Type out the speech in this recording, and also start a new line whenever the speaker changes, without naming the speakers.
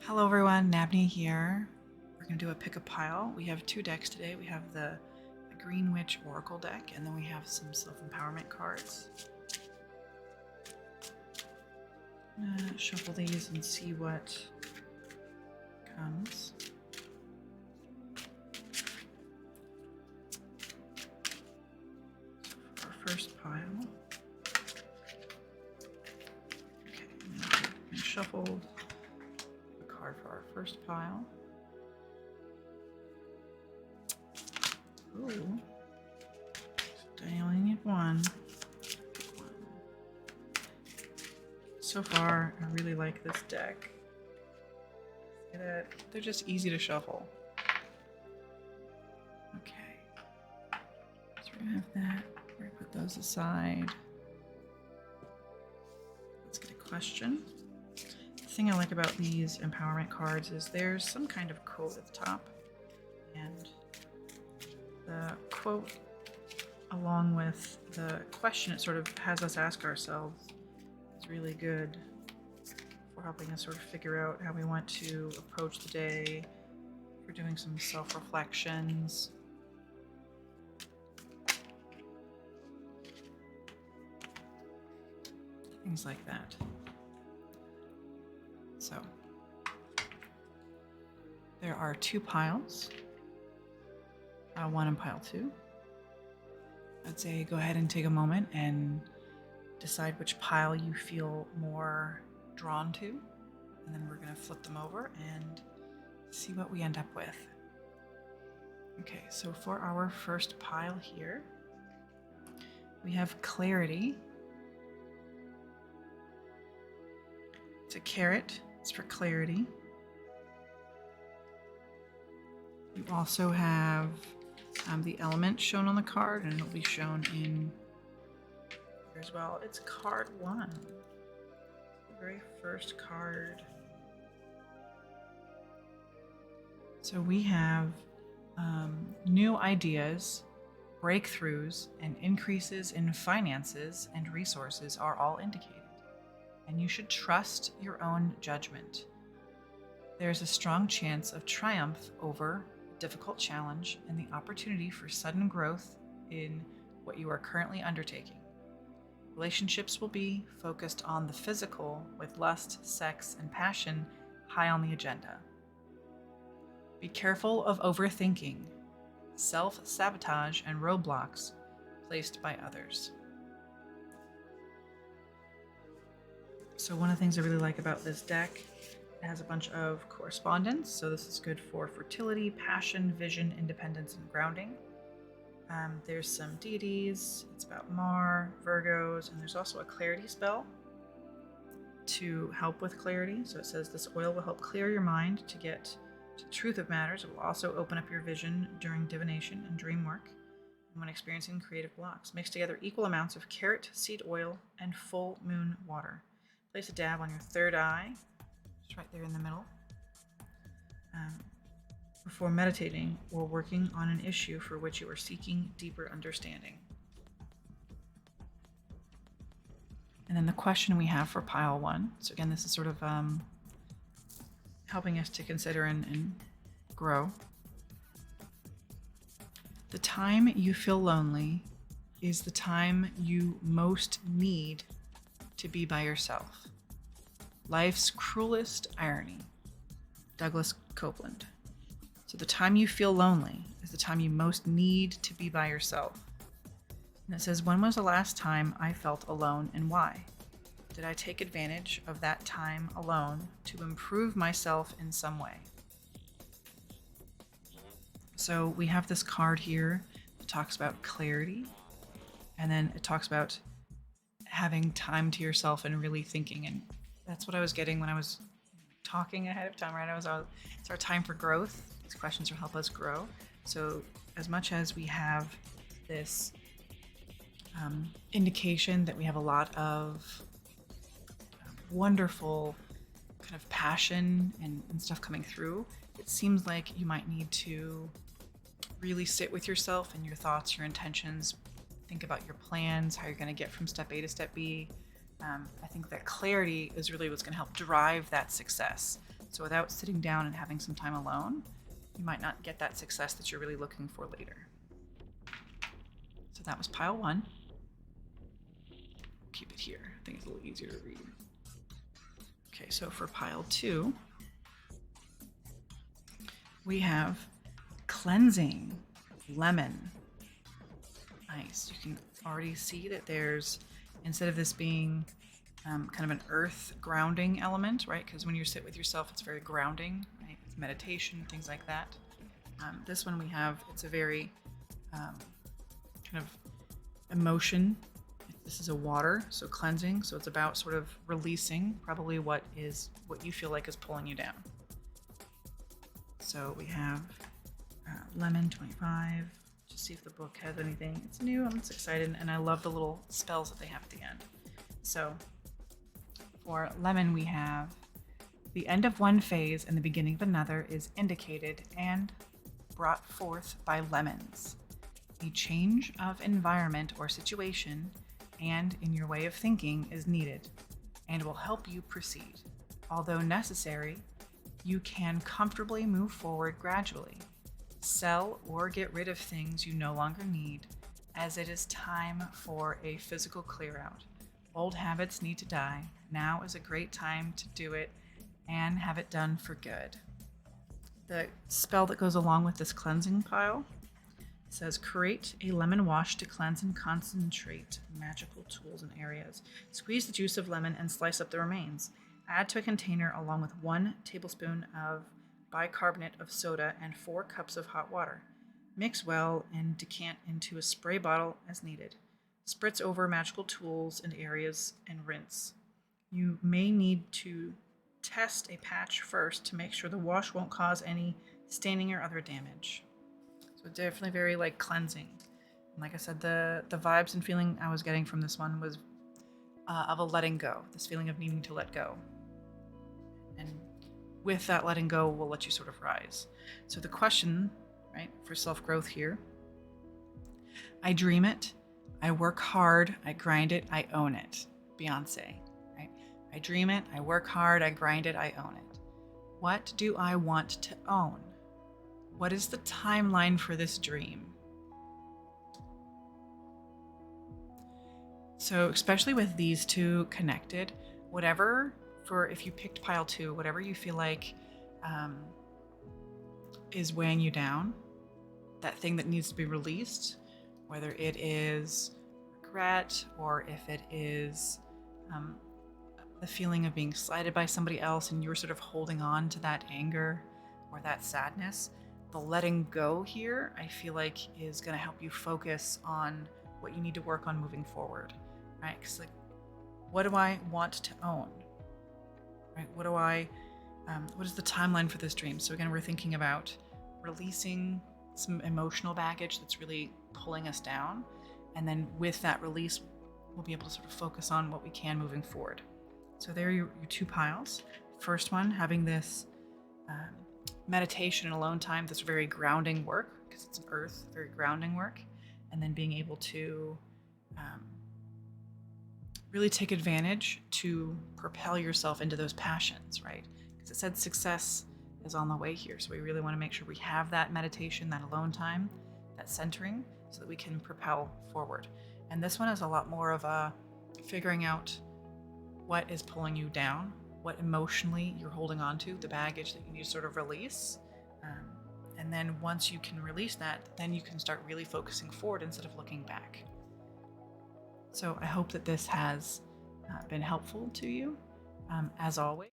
Hello everyone, Nabney here. We're going to do a pick a pile. We have two decks today. We have the Green Witch Oracle deck, and then we have some self-empowerment cards. I'm going to shuffle these and see what comes. So for our first pile, okay, we shuffled a card for our first pile. Ooh, so I only need one. So far, I really like this deck. See that? They're just easy to shuffle. Okay, so we're gonna have that. We're gonna put those aside. Let's get a question. The thing I like about these empowerment cards is there's some kind of quote at the top, and the quote along with the question it sort of has us ask ourselves is really good for helping us sort of figure out how we want to approach the day, for doing some self-reflections. Things like that. So there are two piles, one and pile two. I'd say go ahead and take a moment and decide which pile you feel more drawn to, and then we're going to flip them over and see what we end up with. Okay, so for our first pile here, we have clarity. It's a carrot, it's for clarity. You also have the element shown on the card, and it'll be shown in here as well. It's card one, the very first card. So we have new ideas, breakthroughs, and increases in finances and resources are all indicated, and you should trust your own judgment. There's a strong chance of triumph over a difficult challenge and the opportunity for sudden growth in what you are currently undertaking. Relationships will be focused on the physical, with lust, sex, and passion high on the agenda. Be careful of overthinking, self-sabotage, and roadblocks placed by others. So one of the things I really like about this deck, it has a bunch of correspondence. So this is good for fertility, passion, vision, independence, and grounding. There's some deities. It's about Mar, Virgos, and there's also a clarity spell to help with clarity. So it says this oil will help clear your mind to get to the truth of matters. It will also open up your vision during divination and dream work and when experiencing creative blocks. Mix together equal amounts of carrot seed oil and full moon water. Place a dab on your third eye, just right there in the middle, before meditating or working on an issue for which you are seeking deeper understanding. And then the question we have for pile one. So again, this is sort of helping us to consider and grow. The time you feel lonely is the time you most need to be by yourself. Life's cruelest irony. Douglas Copeland. So the time you feel lonely is the time you most need to be by yourself. And it says, when was the last time I felt alone and why? Did I take advantage of that time alone to improve myself in some way? So we have this card here that talks about clarity, and then it talks about having time to yourself and really thinking. And that's what I was getting when I was talking ahead of time, right? It's our time for growth. These questions will help us grow. So as much as we have this indication that we have a lot of wonderful kind of passion and stuff coming through, it seems like you might need to really sit with yourself and your thoughts, your intentions, think about your plans, how you're going to get from step A to step B. I think that clarity is really what's going to help drive that success. So without sitting down and having some time alone, you might not get that success that you're really looking for later. So that was pile 1. Keep it here. I think it's a little easier to read. Okay, so for pile 2, we have cleansing, lemon. Nice. You can already see that there's, instead of this being kind of an earth grounding element, right? Because when you sit with yourself, it's very grounding, right? It's meditation, things like that. This one we have, it's a very kind of emotion. This is a water, so cleansing. So it's about sort of releasing probably what you feel like is pulling you down. So we have lemon 25. Just see if the book has anything. It's new. I'm just excited, and I love the little spells that they have at the end. So for lemon, we have the end of one phase and the beginning of another is indicated and brought forth by lemons. A change of environment or situation and in your way of thinking is needed and will help you proceed. Although necessary, you can comfortably move forward gradually. Sell or get rid of things you no longer need, as it is time for a physical clear out. Old habits need to die. Now is a great time to do it and have it done for good. The spell that goes along with this cleansing pile says, create a lemon wash to cleanse and concentrate magical tools and areas. Squeeze the juice of lemon and slice up the remains. Add to a container along with 1 tablespoon of bicarbonate of soda and 4 cups of hot water. Mix well and decant into a spray bottle as needed. Spritz over magical tools and areas and rinse. You may need to test a patch first to make sure the wash won't cause any staining or other damage. So definitely very like cleansing. And like I said, the vibes and feeling I was getting from this one was of a letting go, this feeling of needing to let go. And with that letting go will let you sort of rise. So the question, right, for self-growth here, I dream it, I work hard, I grind it, I own it. Beyonce, right? I dream it, I work hard, I grind it, I own it. What do I want to own? What is the timeline for this dream? So especially with these two connected, whatever, for if you picked pile 2, whatever you feel like is weighing you down, that thing that needs to be released, whether it is regret or if it is the feeling of being slighted by somebody else and you're sort of holding on to that anger or that sadness, the letting go here, I feel like is going to help you focus on what you need to work on moving forward, right? Because like, what do I want to own? Right? What is the timeline for this dream? So again, we're thinking about releasing some emotional baggage that's really pulling us down. And then with that release, we'll be able to sort of focus on what we can moving forward. So there are your 2 piles. First one, having this meditation and alone time, this very grounding work, because it's an earth, very grounding work. And then being able to really take advantage to propel yourself into those passions, right? Because it said success is on the way here. So we really want to make sure we have that meditation, that alone time, that centering, so that we can propel forward. And this one is a lot more of a figuring out what is pulling you down, what emotionally you're holding on to, the baggage that you need to sort of release. And then once you can release that, then you can start really focusing forward instead of looking back. So I hope that this has been helpful to you. As always,